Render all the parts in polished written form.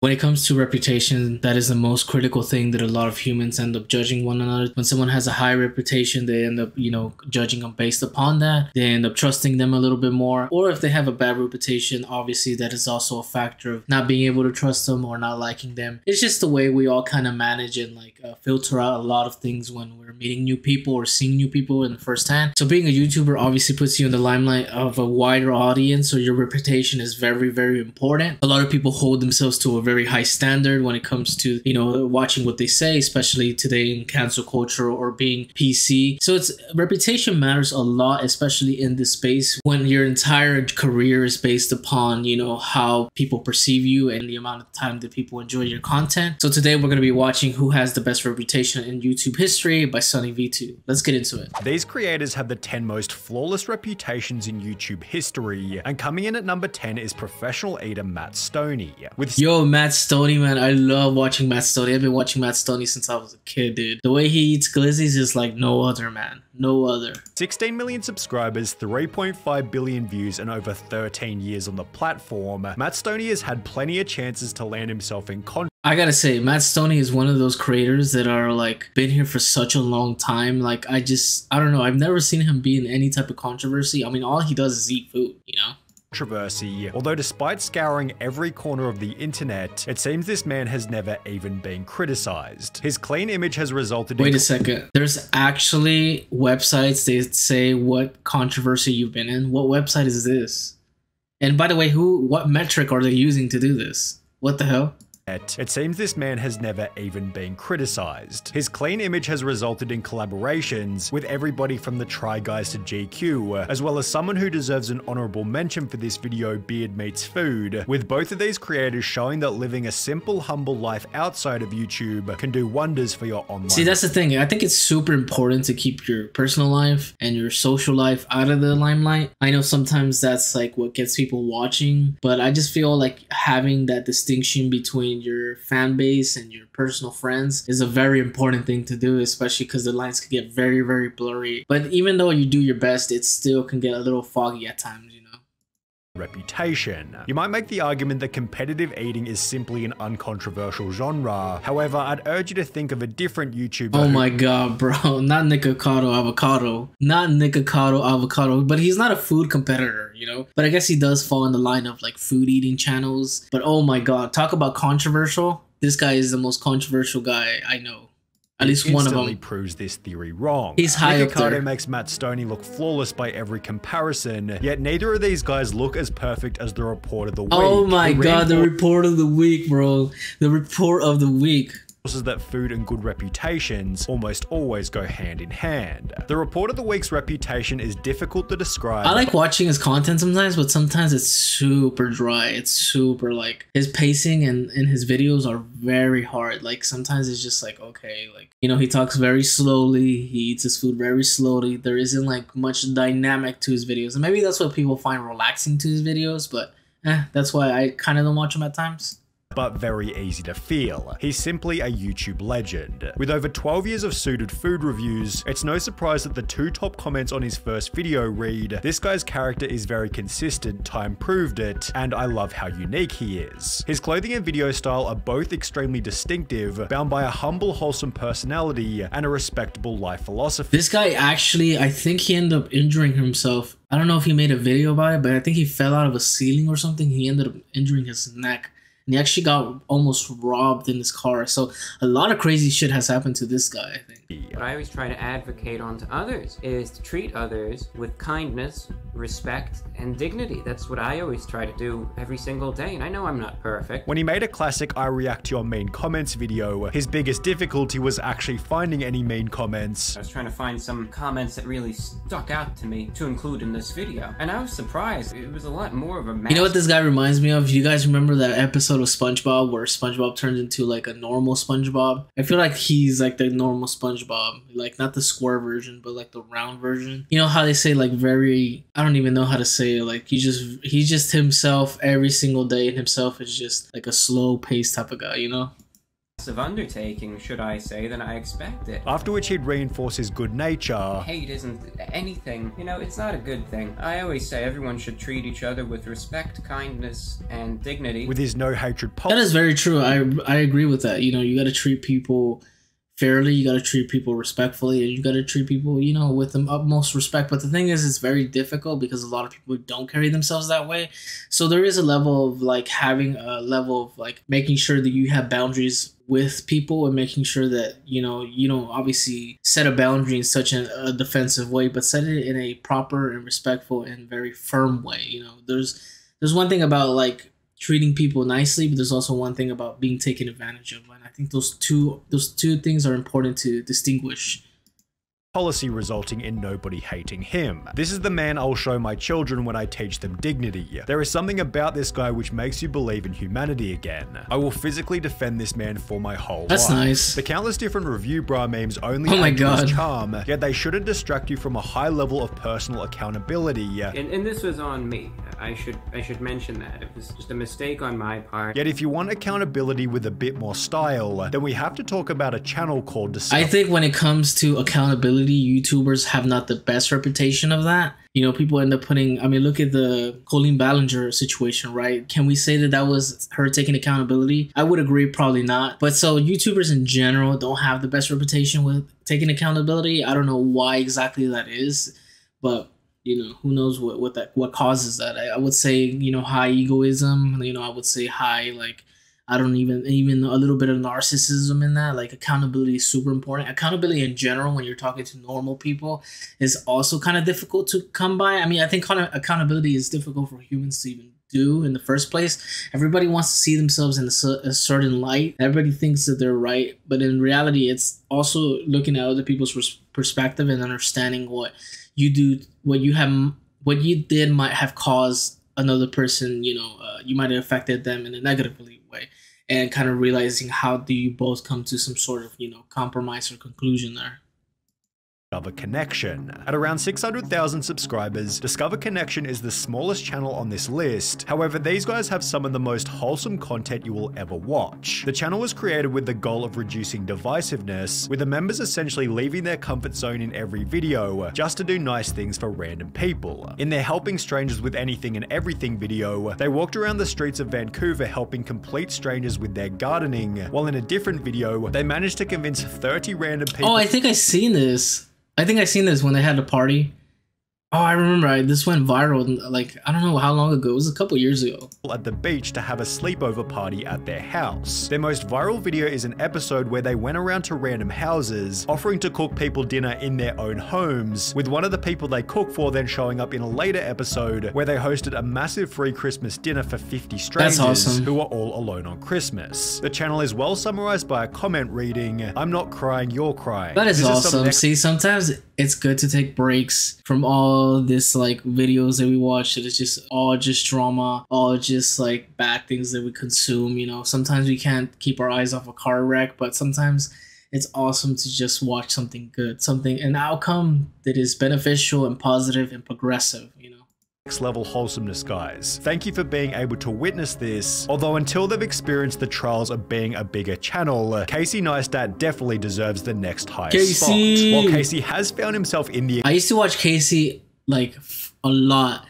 When it comes to reputation, that is the most critical thing that a lot of humans end up judging one another. When someone has a high reputation, they end up, judging them based upon that. They end up trusting them a little bit more. Or if they have a bad reputation, obviously that is also a factor of not being able to trust them or not liking them. It's just the way we all kind of manage and filter out a lot of things when we're meeting new people or seeing new people in the first hand. So being a YouTuber obviously puts you in the limelight of a wider audience, so your reputation is very, very important. A lot of people hold themselves to a very high standard when it comes to, watching what they say, especially today in cancel culture or being PC. So reputation matters a lot, especially in this space when your entire career is based upon, how people perceive you and the amount of time that people enjoy your content. So today we're going to be watching who has the best reputation in YouTube history by SunnyV2. Let's get into it. These creators have the 10 most flawless reputations in YouTube history, and coming in at number 10 is professional eater Matt Stoney. Matt Stoney, man, I love watching Matt Stoney. I've been watching Matt Stoney since I was a kid, dude. The way he eats glizzies is like no other, man. No other. 16 million subscribers, 3.5 billion views, and over 13 years on the platform, Matt Stoney has had plenty of chances to land himself in I gotta say, Matt Stoney is one of those creators that are been here for such a long time. I don't know. I've never seen him be in any type of controversy. I mean, all he does is eat food, controversy. Although despite scouring every corner of the internet, it seems this man has never even been criticized. His clean image has resulted in— Wait a second. There's actually websites that say what controversy you've been in. What website is this? And by the way, what metric are they using to do this? What the hell? It seems this man has never even been criticized. His clean image has resulted in collaborations with everybody from the Try Guys to GQ, as well as someone who deserves an honorable mention for this video, Beard Meets Food, with both of these creators showing that living a simple, humble life outside of YouTube can do wonders for your online. See, that's the thing. I think it's super important to keep your personal life and your social life out of the limelight. I know sometimes that's what gets people watching, but I just feel like having that distinction between your fan base and your personal friends is a very important thing to do, especially because the lines can get very, very blurry. But even though you do your best, it still can get a little foggy at times, reputation. You might make the argument that competitive eating is simply an uncontroversial genre. However, I'd urge you to think of a different YouTuber. Oh my god, bro. Not Nikocado Avocado. Not Nikocado Avocado. But he's not a food competitor, But I guess he does fall in the line of food eating channels. But oh my god, talk about controversial. This guy is the most controversial guy I know. At least one of them proves this theory wrong. He's high up there. Makes Matt Stoney look flawless by every comparison, yet neither of these guys look as perfect as the report of the week. Oh my god, the report of the week, bro. The report of the week. That food and good reputations almost always go hand in hand. The report of the week's reputation is difficult to describe. I like watching his content sometimes, but sometimes it's super dry. It's super his pacing and his videos are very hard. Sometimes it's just okay, he talks very slowly. He eats his food very slowly. There isn't much dynamic to his videos. And maybe that's what people find relaxing to his videos, but that's why I kind of don't watch him at times. But very easy to feel. He's simply a YouTube legend. With over 12 years of suited food reviews, it's no surprise that the 2 top comments on his first video read, "This guy's character is very consistent, time proved it, and I love how unique he is." His clothing and video style are both extremely distinctive, bound by a humble, wholesome personality and a respectable life philosophy. This guy actually, I think he ended up injuring himself. I don't know if he made a video about it, but I think he fell out of a ceiling or something. He ended up injuring his neck. And he actually got almost robbed in his car. So a lot of crazy shit has happened to this guy, I think. What I always try to advocate onto others is to treat others with kindness, respect, and dignity. That's what I always try to do every single day, and I know I'm not perfect. When he made a classic I React to Your Mean Comments video, his biggest difficulty was actually finding any mean comments. I was trying to find some comments that really stuck out to me to include in this video, and I was surprised. It was a lot more of a mess. You know what this guy reminds me of? You guys remember that episode of SpongeBob where SpongeBob turns into a normal SpongeBob? I feel like he's the normal SpongeBob, not the square version, but the round version. You know how they say very, I don't even know how to say it, he's just himself every single day, and himself is just a slow paced type of guy, massive undertaking, should I say, then I expect it. After which he'd reinforce his good nature. Hate isn't anything. You know, it's not a good thing. I always say everyone should treat each other with respect, kindness, and dignity. With his no hatred policy. That is very true. I agree with that. You know, you got to treat people fairly, you got to treat people respectfully, and you got to treat people, you know, with the utmost respect. But the thing is, it's very difficult because a lot of people don't carry themselves that way. So there is a level of like having a level of like making sure that you have boundaries with people and making sure that, you know, you don't obviously set a boundary in such a defensive way, but set it in a proper and respectful and very firm way. You know, there's one thing about like treating people nicely, but there's also one thing about being taken advantage of. And I think those two things are important to distinguish. Policy resulting in nobody hating him. This is the man I'll show my children when I teach them dignity. There is something about this guy which makes you believe in humanity again. I will physically defend this man for my whole life. That's nice. The countless different review bra memes only add to his charm, yet they shouldn't distract you from a high level of personal accountability. And this was on me. I should mention that. It was just a mistake on my part. Yet if you want accountability with a bit more style, then we have to talk about a channel called Discover. I think when it comes to accountability, YouTubers have not the best reputation of that. You know, people end up putting, I mean, look at the Colleen Ballinger situation, right? Can we say that that was her taking accountability? I would agree, probably not. But so YouTubers in general don't have the best reputation with taking accountability. I don't know why exactly that is, but you know, who knows what causes that. I would say, you know, high egoism, you know, I would say high, like, I don't even a little bit of narcissism in that. Like, accountability is super important. Accountability in general, when you're talking to normal people, is also kind of difficult to come by. I mean, I think accountability is difficult for humans to even do in the first place. Everybody wants to see themselves in a certain light. Everybody thinks that they're right, but in reality, it's also looking at other people's perspective and understanding what you do, what you did might have caused another person, you know, you might have affected them in a negatively way, and kind of realizing how do you both come to some sort of, you know, compromise or conclusion there. Discover Connection. At around 600,000 subscribers, Discover Connection is the smallest channel on this list. However, these guys have some of the most wholesome content you will ever watch. The channel was created with the goal of reducing divisiveness, with the members essentially leaving their comfort zone in every video, just to do nice things for random people. In their Helping Strangers with Anything and Everything video, they walked around the streets of Vancouver helping complete strangers with their gardening, while in a different video, they managed to convince 30 random people— Oh, I think I've seen this. I think I seen this when they had a party. Oh, I remember. This went viral, like, I don't know how long ago. It was a couple years ago. At the beach to have a sleepover party at their house. Their most viral video is an episode where they went around to random houses, offering to cook people dinner in their own homes, with one of the people they cook for then showing up in a later episode where they hosted a massive free Christmas dinner for 50 strangers. That's awesome. Who were all alone on Christmas. The channel is well summarized by a comment reading, "I'm not crying, you're crying." That is awesome. See, sometimes it's good to take breaks from all this like videos that we watch that is just all just drama, all just like bad things that we consume. You know, sometimes we can't keep our eyes off a car wreck, but sometimes it's awesome to just watch something good, an outcome that is beneficial and positive and progressive, you know. Next level wholesomeness, guys. Thank you for being able to witness this, although until they've experienced the trials of being a bigger channel, Casey Neistat definitely deserves the next highest spot. While Casey has found himself in the— I used to watch Casey like a lot.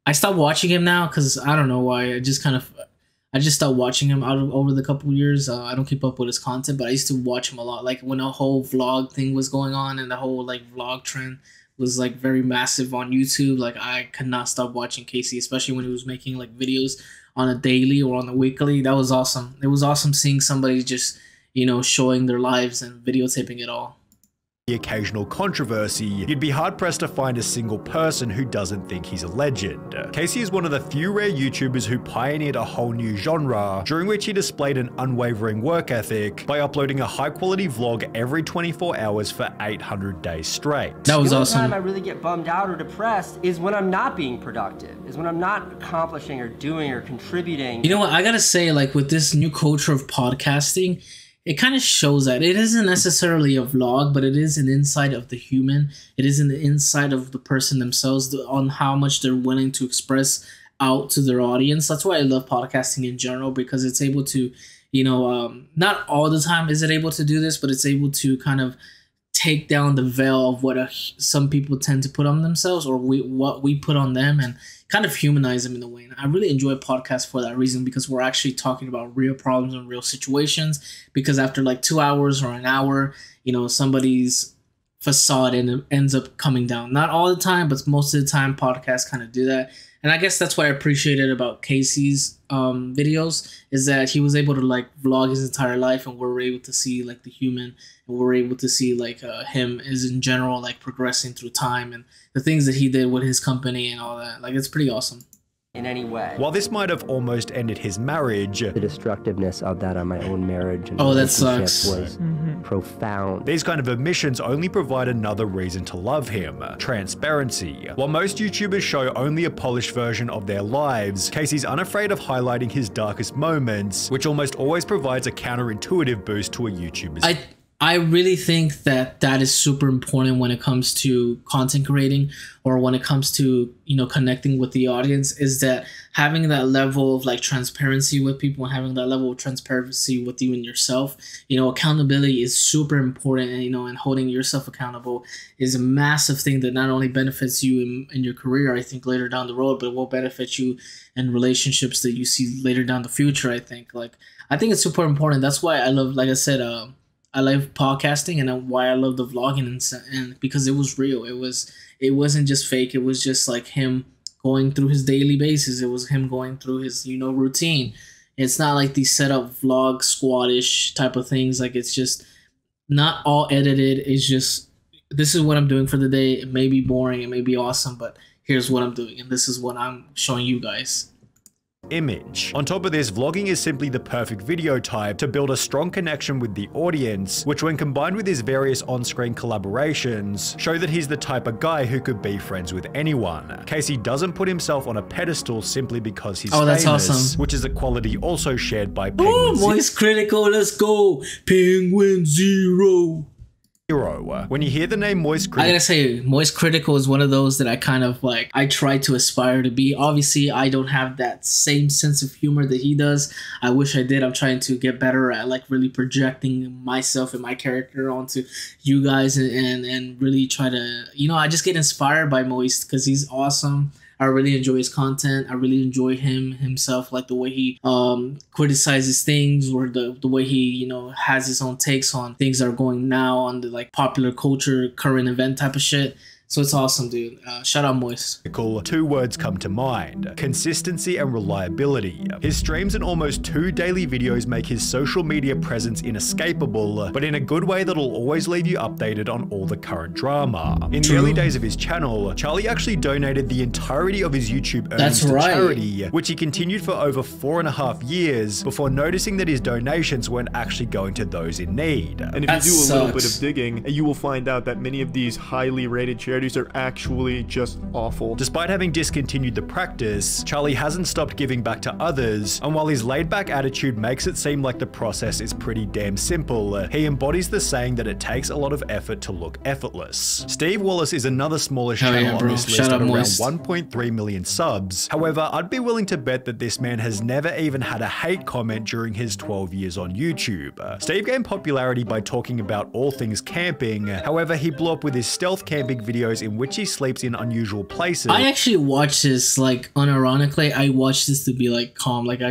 I stopped watching him now because I don't know why. I just stopped watching him over the couple years. I don't keep up with his content, but I used to watch him a lot. Like when a whole vlog thing was going on and the whole like vlog trend was like very massive on YouTube. Like I could not stop watching Casey, especially when he was making like videos on a daily or on a weekly. That was awesome. It was awesome seeing somebody just, you know, showing their lives and videotaping it all. The occasional controversy, you'd be hard-pressed to find a single person who doesn't think he's a legend. Casey is one of the few rare YouTubers who pioneered a whole new genre, during which he displayed an unwavering work ethic by uploading a high-quality vlog every 24 hours for 800 days straight. That was awesome. The only time I really get bummed out or depressed is when I'm not being productive, is when I'm not accomplishing or doing or contributing. You know what, I gotta say, like with this new culture of podcasting, it kind of shows that it isn't necessarily a vlog, but it is an insight of the human. It is an insight of the person themselves on how much they're willing to express out to their audience. That's why I love podcasting in general, because it's able to, not all the time is it able to do this, but it's able to kind of take down the veil of what some people tend to put on themselves, or what we put on them, and kind of humanize them in a way. And I really enjoy podcasts for that reason, because we're actually talking about real problems and real situations. Because after like 2 hours or an hour, somebody's facade ends up coming down. Not all the time, but most of the time podcasts kind of do that. And I guess that's what I appreciated about Casey's videos, is that he was able to like vlog his entire life, and we're able to see like the human, and we're able to see like him as in general, like progressing through time and the things that he did with his company and all that. Like, it's pretty awesome. In any way. While this might have almost ended his marriage, the destructiveness of that on my own marriage and that relationship sucks. was profound. these kind of admissions only provide another reason to love him: transparency. While most YouTubers show only a polished version of their lives, Casey's unafraid of highlighting his darkest moments, which almost always provides a counterintuitive boost to a YouTuber's I really think that is super important when it comes to content creating, or when it comes to, connecting with the audience, is that having that level of like transparency with people, and having that level of transparency with you and yourself. Accountability is super important, and, and holding yourself accountable is a massive thing that not only benefits you in your career, I think, later down the road, but will benefit you in relationships that you see later down the future. I think it's super important. That's why I love, like I said, I love podcasting, and why I love the vlogging, and because it was real. It wasn't just fake. It was just like him going through his daily basis. It was him going through his, routine. It's not like these set up vlog squad-ish type of things. Like, it's just not all edited. It's just, this is what I'm doing for the day. It may be boring. It may be awesome, but here's what I'm doing, and this is what I'm showing you guys. image. On top of this, vlogging is simply the perfect video type to build a strong connection with the audience, which when combined with his various on-screen collaborations, show that he's the type of guy who could be friends with anyone. Casey doesn't put himself on a pedestal simply because he's famous, that's awesome. which is a quality also shared by Oh, Penguin Moist Critical, let's go! Penguin Zero! Zero. When you hear the name Moist I Critical, gotta say, Moist Critical is one of those that I kind of like, I try to aspire to be. Obviously, I don't have that same sense of humor that he does. I wish I did. I'm trying to get better at like really projecting myself and my character onto you guys, and really try to, I just get inspired by Moist because he's awesome. I really enjoy his content. I really enjoy himself, like the way he criticizes things, or the way he, has his own takes on things that are going now on the like popular culture, current event type of shit. So it's awesome, dude. Shout out Moist. two words come to mind: consistency and reliability. His streams and almost 2 daily videos make his social media presence inescapable, but in a good way that'll always leave you updated on all the current drama. In the early days of his channel, Charlie actually donated the entirety of his YouTube earnings to charity, which he continued for over 4.5 years before noticing that his donations weren't actually going to those in need. And if you do a little bit of digging, you will find out that many of these highly rated charities are actually just awful. Despite having discontinued the practice, Charlie hasn't stopped giving back to others, and while his laid-back attitude makes it seem like the process is pretty damn simple, he embodies the saying that it takes a lot of effort to look effortless. Steve Wallace is another smallish channel on this list at around 1.3 million subs. However, I'd be willing to bet that this man has never even had a hate comment during his 12 years on YouTube. Steve gained popularity by talking about all things camping. However, he blew up with his stealth camping videos in which he sleeps in unusual places. I actually watched this, like, unironically. I watched this to be like calm. Like,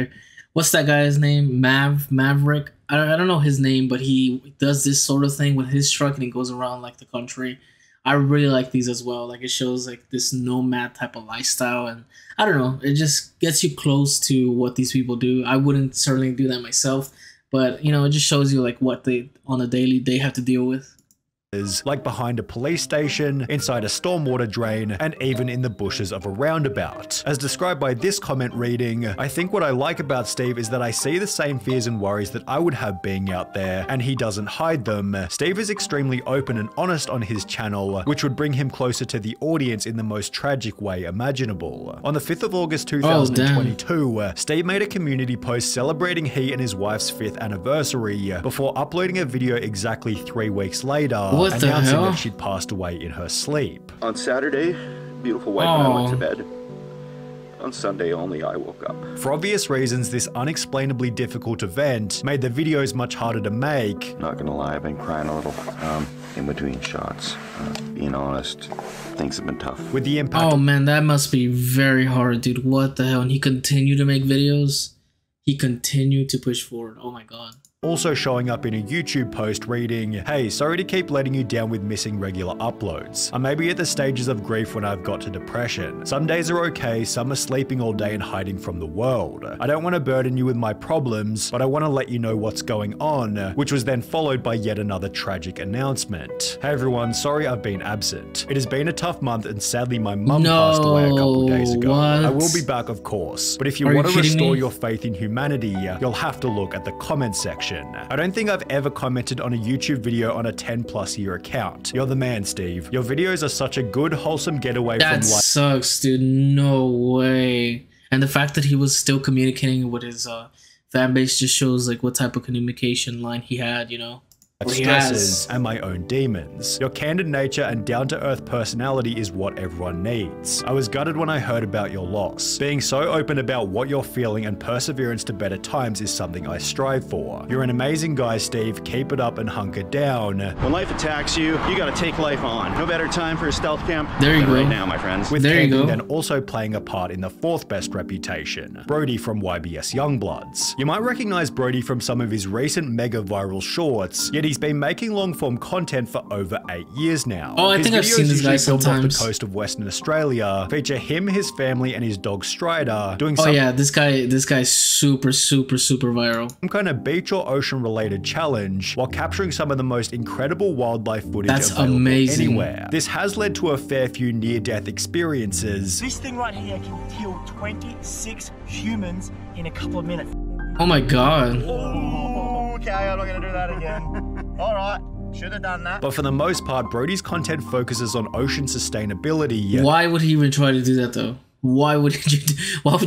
what's that guy's name? Maverick. I don't know his name, but he does this sort of thing with his truck, and he goes around like the country. I really like these as well. Like, it shows like this nomad type of lifestyle, and I don't know, it just gets you close to what these people do. I wouldn't certainly do that myself, but it just shows you like what they on a daily they have to deal with. Like behind a police station, inside a stormwater drain, and even in the bushes of a roundabout. As described by this comment reading, I think what I like about Steve is that I see the same fears and worries that I would have being out there, and he doesn't hide them. Steve is extremely open and honest on his channel, which would bring him closer to the audience in the most tragic way imaginable. On the 5th of August 2022, Steve made a community post celebrating he and his wife's 5th anniversary, before uploading a video exactly 3 weeks later, announcing that she'd passed away in her sleep. On Saturday, beautiful wife and I went to bed. On Sunday only, I woke up. For obvious reasons, this unexplainably difficult event made the videos much harder to make. Not gonna lie, I've been crying a little in between shots. Being honest, things have been tough. With the impact. Oh man, that must be very hard, dude. What the hell? And he continued to make videos. He continued to push forward. Oh my god. Also showing up in a YouTube post reading, "Hey, sorry to keep letting you down with missing regular uploads. I may be at the stages of grief when I've got to depression. Some days are okay, some are sleeping all day and hiding from the world. I don't want to burden you with my problems, but I want to let you know what's going on," which was then followed by yet another tragic announcement. "Hey everyone, sorry I've been absent. It has been a tough month and sadly my mum passed away a couple days ago. What? I will be back of course, but if you Are want you to kidding restore me? your faith in humanity, you'll have to look at the comment section. I don't think I've ever commented on a YouTube video on a 10+ year account. You're the man, Steve. Your videos are such a good, wholesome getaway from That life." sucks, dude. No way. And the fact that he was still communicating with his fan base just shows like what type of communication line he had, you know? Or he Stresses has. and my own demons. Your candid nature and down-to-earth personality is what everyone needs. I was gutted when I heard about your loss. Being so open about what you're feeling and perseverance to better times is something I strive for. You're an amazing guy, Steve. Keep it up and hunker down. When life attacks you, you gotta take life on. No better time for a stealth camp There you than go. right now, my friends. With There you Candy go. then also playing a part in the 4th best reputation, Brody from YBS Youngbloods. You might recognize Brody from some of his recent mega viral shorts, yet he's been making long-form content for over 8 years now. Oh, I His think I've videos seen this guy usually filmed off sometimes. the coast of Western Australia feature him, his family, and his dog Strider doing Oh some yeah, this guy's super viral. kind of beach or ocean related challenge while capturing some of the most incredible wildlife footage That's available amazing. anywhere. This has led to a fair few near-death experiences. This thing right here can kill 26 humans in a couple of minutes. Oh my god. Okay, I'm not gonna do that again. Alright, should have done that. But for the most part, Brody's content focuses on ocean sustainability. Why would he even try to do that though? Why would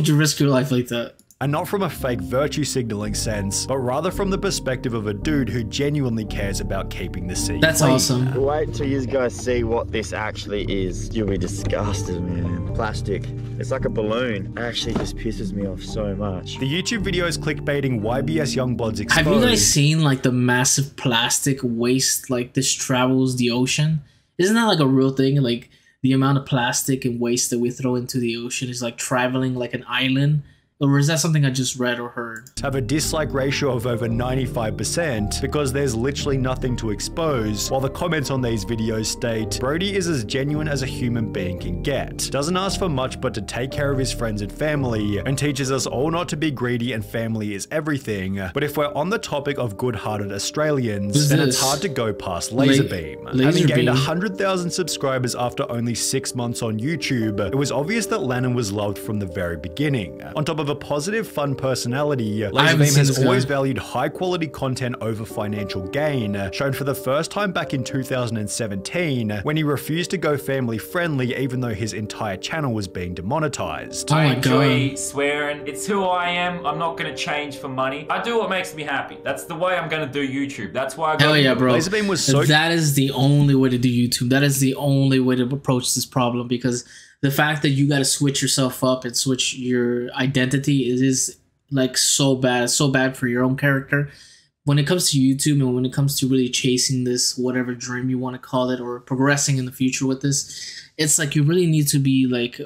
you risk your life like that? And not from a fake virtue signaling sense, but rather from the perspective of a dude who genuinely cares about keeping the sea That's clean. awesome. Wait till you guys see what this actually is. You'll be disgusted, man. Plastic. It's like a balloon. It actually just pisses me off so much. The YouTube video is clickbaiting YBS Youngbloods exposed. Have you guys seen like the massive plastic waste like this travels the ocean? Isn't that like a real thing? Like the amount of plastic and waste that we throw into the ocean is like traveling like an island. Or is that something I just read or heard? have a dislike ratio of over 95% because there's literally nothing to expose, while the comments on these videos state, Brody is as genuine as a human being can get, doesn't ask for much but to take care of his friends and family, and teaches us all not to be greedy and family is everything. But if we're on the topic of good-hearted Australians, then it's hard to go past Laserbeam. Having gained 100,000 subscribers after only 6 months on YouTube, it was obvious that Lannon was loved from the very beginning. On top of a positive, fun personality, Laserbeam has always valued high-quality content over financial gain, shown for the first time back in 2017, when he refused to go family-friendly even though his entire channel was being demonetized. I enjoy swearing. It's who I am. I'm not going to change for money. I do what makes me happy. That's the way I'm going to do YouTube. That's why I got Hell yeah, bro. Laserbeam was so... That is the only way to do YouTube. That is the only way to approach this problem, because the fact that you got to switch yourself up and switch your identity is like so bad. It's so bad for your own character. When it comes to YouTube and when it comes to really chasing this, whatever dream you want to call it, or progressing in the future with this, it's like you really need to be like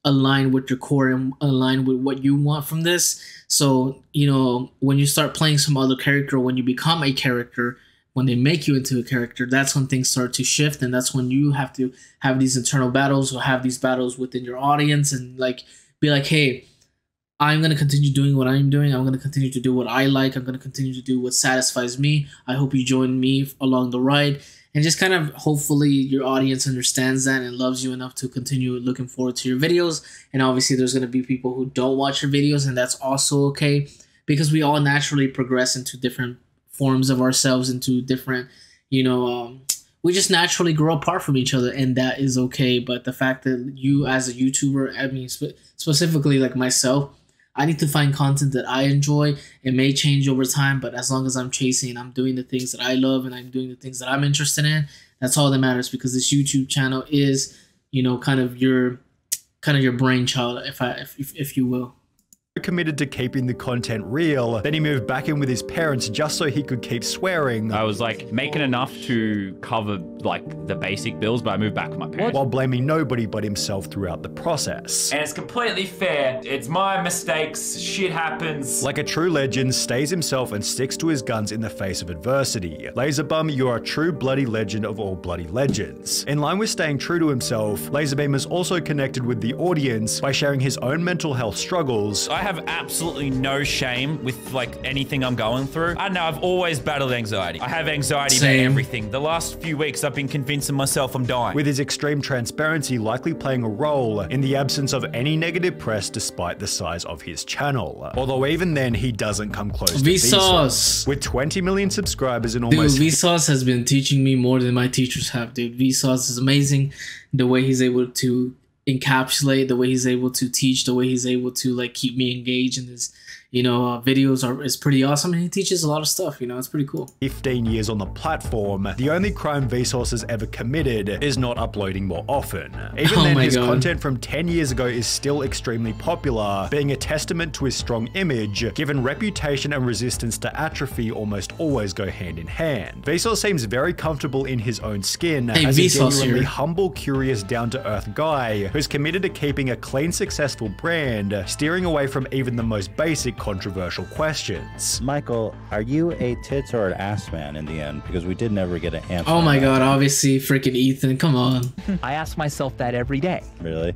aligned with your core and aligned with what you want from this. So, you know, when you start playing some other character, when you become a character, when they make you into a character, that's when things start to shift, and that's when you have to have these internal battles or have these battles within your audience and like be like, hey, I'm going to continue doing what I'm doing. I'm going to continue to do what I like. I'm going to continue to do what satisfies me. I hope you join me along the ride, and just kind of hopefully your audience understands that and loves you enough to continue looking forward to your videos. And obviously there's going to be people who don't watch your videos, and that's also okay, because we all naturally progress into different forms of ourselves, into different, you know, we just naturally grow apart from each other, and that is okay. But the fact that you as a YouTuber, I mean, specifically like myself, I need to find content that I enjoy. It may change over time, but as long as I'm chasing and I'm doing the things that I love and I'm doing the things that I'm interested in, that's all that matters, because this YouTube channel is, you know, kind of kind of your brainchild, if you will. Committed to keeping the content real, then he moved back in with his parents just so he could keep swearing. I was like making enough to cover like the basic bills, but I moved back with my parents. While blaming nobody but himself throughout the process. And it's completely fair. It's my mistakes. Shit happens. Like a true legend, stays himself and sticks to his guns in the face of adversity. Laserbum, you are a true bloody legend of all bloody legends. In line with staying true to himself, Laserbeam is also connected with the audience by sharing his own mental health struggles. I have absolutely no shame with like anything I'm going through. I don't know, I've always battled anxiety. I have anxiety about everything. The last few weeks I've been convincing myself I'm dying. With his extreme transparency likely playing a role in the absence of any negative press despite the size of his channel. Although even then he doesn't come close to Vsauce. With 20 million subscribers and almost— Dude, Vsauce has been teaching me more than my teachers have, dude. Vsauce is amazing. The way he's able to encapsulate, the way he's able to teach, the way he's able to like keep me engaged in his, you know, videos is pretty awesome, and he teaches a lot of stuff, you know, it's pretty cool. 15 years on the platform, the only crime Vsauce has ever committed is not uploading more often. Even then, his content from 10 years ago is still extremely popular, being a testament to his strong image, given reputation and resistance to atrophy almost always go hand in hand. Vsauce seems very comfortable in his own skin, as a genuinely humble, curious, down-to-earth guy who's committed to keeping a clean, successful brand, steering away from even the most basic controversial questions. Michael, are you a tits or an ass man in the end? Because we did never get an answer. Oh my god, obviously freaking Ethan, come on. I ask myself that every day. Really?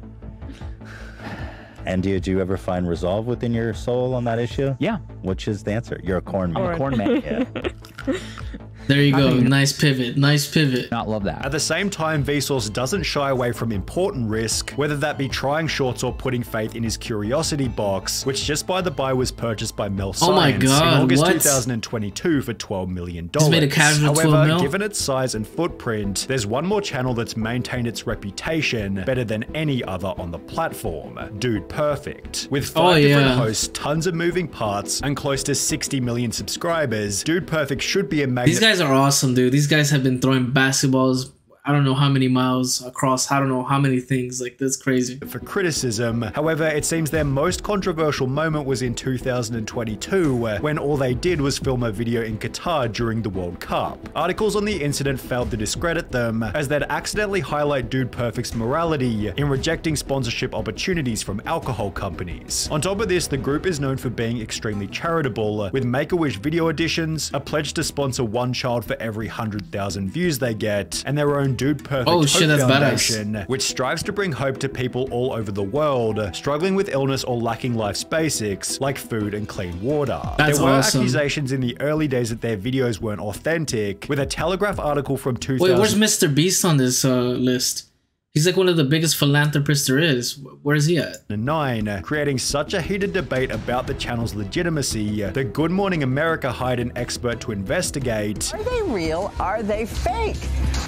And do you ever find resolve within your soul on that issue? Yeah. Which is the answer? You're a corn man. I'm a corn man. Yeah. There you go. Nice pivot. Nice pivot. Not love that. At the same time, Vsauce doesn't shy away from important risk, whether that be trying shorts or putting faith in his curiosity box, which just by the by was purchased by Mel Science in August 2022 for $12 million. He's made a casual However, given its size and footprint, there's one more channel that's maintained its reputation better than any other on the platform, Dude Perfect. With 5 different hosts, tons of moving parts, and close to 60 million subscribers, Dude Perfect should be a magnet. These guys are awesome, dude. These guys have been throwing basketballs I don't know how many miles across, I don't know how many things, like that's crazy. For criticism. However, it seems their most controversial moment was in 2022, when all they did was film a video in Qatar during the World Cup. Articles on the incident failed to discredit them, as they'd accidentally highlight Dude Perfect's morality in rejecting sponsorship opportunities from alcohol companies. On top of this, the group is known for being extremely charitable, with Make-A-Wish video editions, a pledge to sponsor one child for every 100,000 views they get, and their own Dude Perfect Hope Foundation, which strives to bring hope to people all over the world struggling with illness or lacking life's basics like food and clean water. There were accusations in the early days that their videos weren't authentic, with a Telegraph article from 2000. Wait, where's Mr.Beast on this list? He's like one of the biggest philanthropists there is. Where is he at? 9, creating such a heated debate about the channel's legitimacy that Good Morning America hired an expert to investigate. Are they real? Are they fake?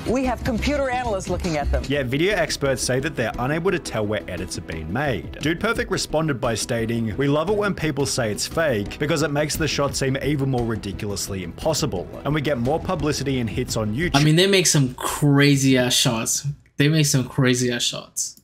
We have computer analysts looking at them. Yet video experts say that they're unable to tell where edits are being made. Dude Perfect responded by stating, "We love it when people say it's fake because it makes the shot seem even more ridiculously impossible, and we get more publicity and hits on YouTube." I mean, they make some crazy ass shots. They make some crazy ass shots.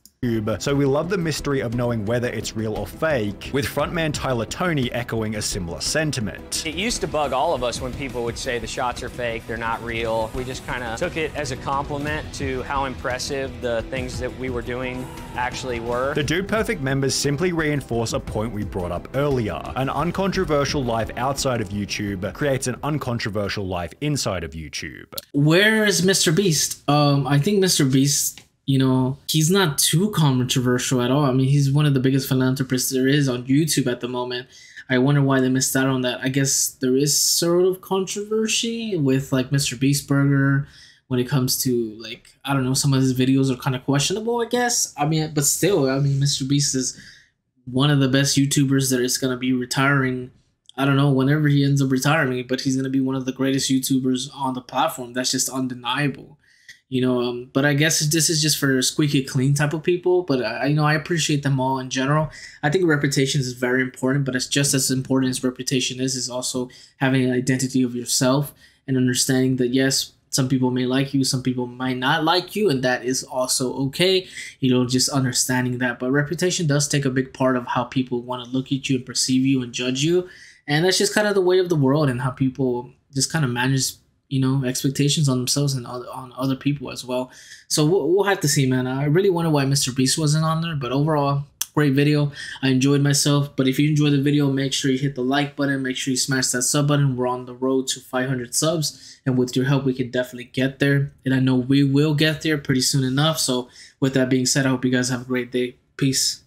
So we love the mystery of knowing whether it's real or fake, with frontman Tyler Toney echoing a similar sentiment. It used to bug all of us when people would say the shots are fake, they're not real. We just kind of took it as a compliment to how impressive the things that we were doing actually were. The Dude Perfect members simply reinforce a point we brought up earlier. An uncontroversial life outside of YouTube creates an uncontroversial life inside of YouTube. Where is Mr.Beast? I think Mr.Beast, you know, he's not too controversial at all. I mean, he's one of the biggest philanthropists there is on YouTube at the moment. I wonder why they missed out on that. I guess there is sort of controversy with like Mr. Beast Burger when it comes to like, I don't know, some of his videos are kind of questionable, I guess. I mean, but still, I mean, Mr. Beast is one of the best YouTubers that is going to be retiring. I don't know, whenever he ends up retiring, but he's going to be one of the greatest YouTubers on the platform. That's just undeniable. You know, but I guess this is just for squeaky clean type of people. But you know, I appreciate them all in general. I think reputation is very important, but it's just as important as reputation is also having an identity of yourself and understanding that yes, Some people may like you, some people might not like you, and that is also okay. You know, just understanding that. But reputation does take a big part of how people want to look at you and perceive you and judge you. And that's just kind of the way of the world, and how people just kind of manage, you know, expectations on themselves and on other people as well. So we'll have to see, man. I really wonder why Mr.Beast wasn't on there, but overall, great video. I enjoyed myself. But if you enjoyed the video, make sure you hit the like button. Make sure you smash that sub button. We're on the road to 500 subs, and with your help, we can definitely get there. And I know we will get there pretty soon enough. So with that being said, I hope you guys have a great day. Peace.